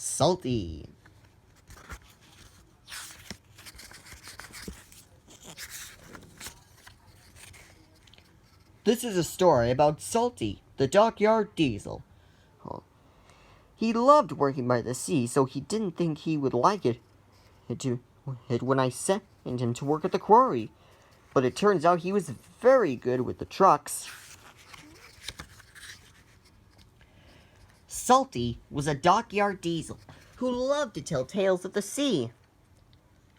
Salty. This is a story about Salty, the dockyard diesel. He loved working by the sea, so he didn't think he would like it when I sent him to work at the quarry. But it turns out he was very good with the trucks. Salty was a dockyard diesel who loved to tell tales of the sea.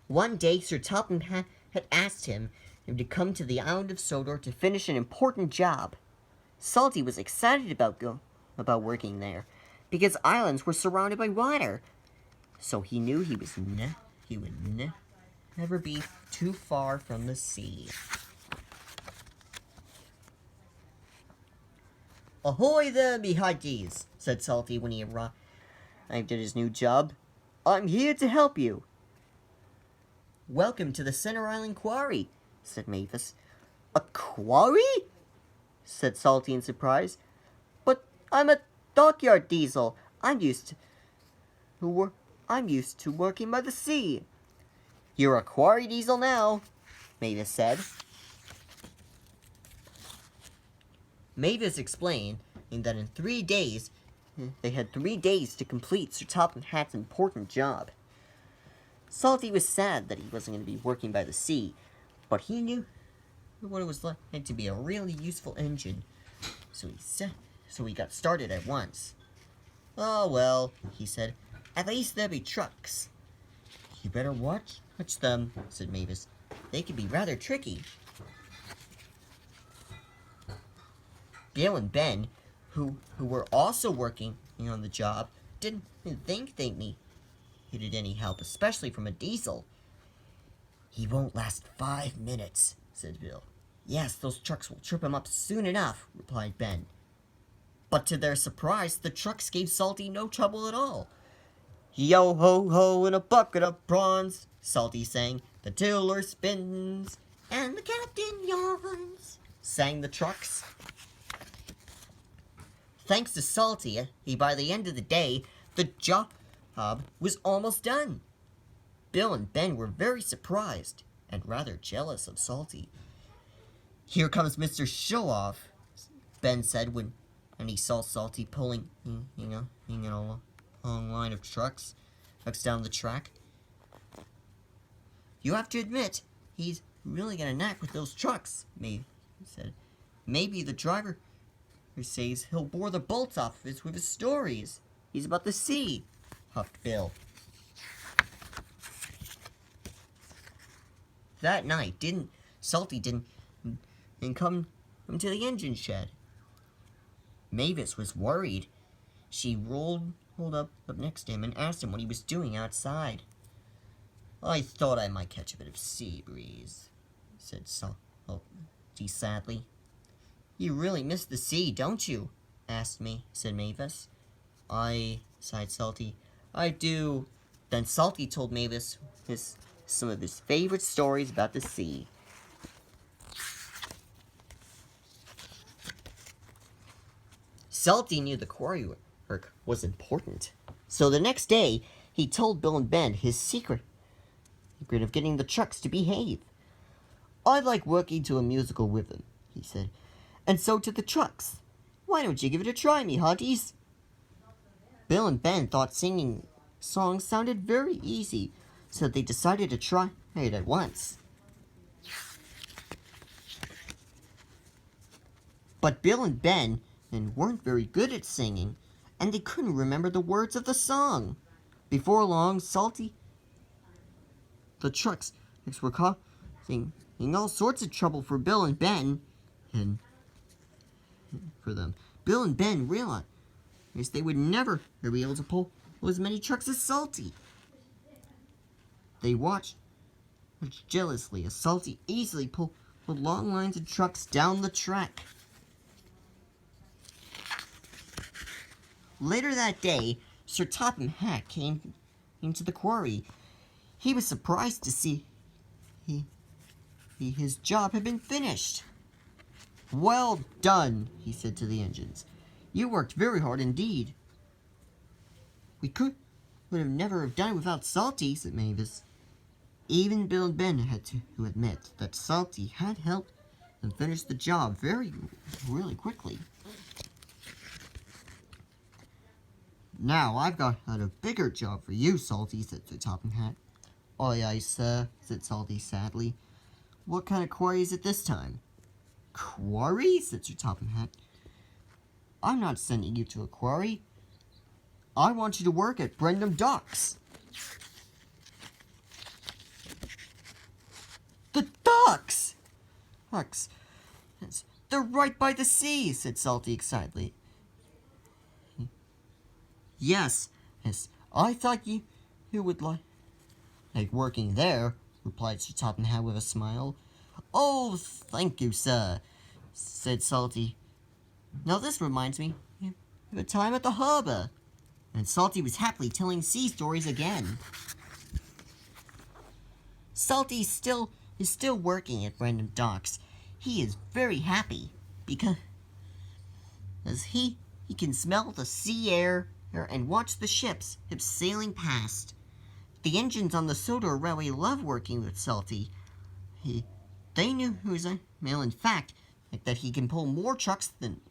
One day, Sir Topham had asked him to come to the island of Sodor to finish an important job. Salty was excited about working there, because islands were surrounded by water. So he knew he would never be too far from the sea. "Ahoy there, me hearties," said Salty when he arrived at his new job. "I'm here to help you." "Welcome to the Center Island Quarry," said Mavis. "A quarry?" said Salty in surprise. "But I'm a dockyard diesel. I'm used to working by the sea." "You're a quarry diesel now," Mavis said. Mavis explained that in 3 days, they had 3 days to complete Sir Topham Hatt's important job. Salty was sad that he wasn't going to be working by the sea, but he knew what it was like to be a really useful engine, so he got started at once. "Oh well," he said, "at least there'll be trucks." "You better watch them," said Mavis. "They can be rather tricky." Bill and Ben, who were also working on the job, didn't think they needed any help, especially from a diesel. "He won't last 5 minutes, said Bill. "Yes, those trucks will trip him up soon enough," replied Ben. But to their surprise, the trucks gave Salty no trouble at all. "Yo ho ho in a bucket of prawns," Salty sang. "The tiller spins, and the captain yawns," sang the trucks. Thanks to Salty, by the end of the day, the job was almost done. Bill and Ben were very surprised and rather jealous of Salty. "Here comes Mr. Show-Off," Ben said when he saw Salty pulling a long line of trucks down the track. "You have to admit, he's really got a knack with those trucks," he said. "Maybe the driver who says he'll bore the bolts off with his stories. He's about the sea," huffed Bill. That night, Salty didn't come to the engine shed. Mavis was worried. She rolled up next to him and asked him what he was doing outside. "I thought I might catch a bit of sea breeze," said Salty sadly. "You really miss the sea, don't you?" said Mavis. Sighed Salty. "I do." Then Salty told Mavis some of his favorite stories about the sea. Salty knew the quarry work was important. So the next day, he told Bill and Ben his secret of getting the trucks to behave. "I like working to a musical rhythm," he said. "And so do the trucks. Why don't you give it a try, me hearties?" Bill and Ben thought singing songs sounded very easy, so they decided to try it at once. But Bill and Ben weren't very good at singing, and they couldn't remember the words of the song. Before long, the trucks were causing all sorts of trouble for Bill and Ben, and for them. Bill and Ben realized they would never be able to pull as many trucks as Salty. They watched jealously as Salty easily pulled long lines of trucks down the track. Later that day, Sir Topham Hatt came into the quarry. He was surprised to see his job had been finished. "Well done," he said to the engines. "You worked very hard indeed. We would have never have done it without Salty, said Mavis. Even Bill and Ben had to admit that Salty had helped them finish the job really quickly. Now I've got a bigger job for you, Salty, said the Topping Hat. Aye, aye, sir, said Salty sadly. What kind of quarry is it this time? Quarry? Said Sir Topham Hatt. I'm not sending you to a quarry. I want you to work at Brendam Docks. The docks! Docks. They're right by the sea, said Salty excitedly. Yes, I thought you would like working there, replied Sir Topham Hatt with a smile. Oh, thank you, sir, said Salty. Now this reminds me of a time at the harbour. And Salty was happily telling sea stories again. Salty is still working at Brendam Docks. He is very happy because he can smell the sea air and watch the ships sailing past. The engines on the Sodor Railway love working with Salty. They knew who was well, in fact, that he can pull more trucks than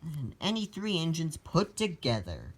any 3 engines put together.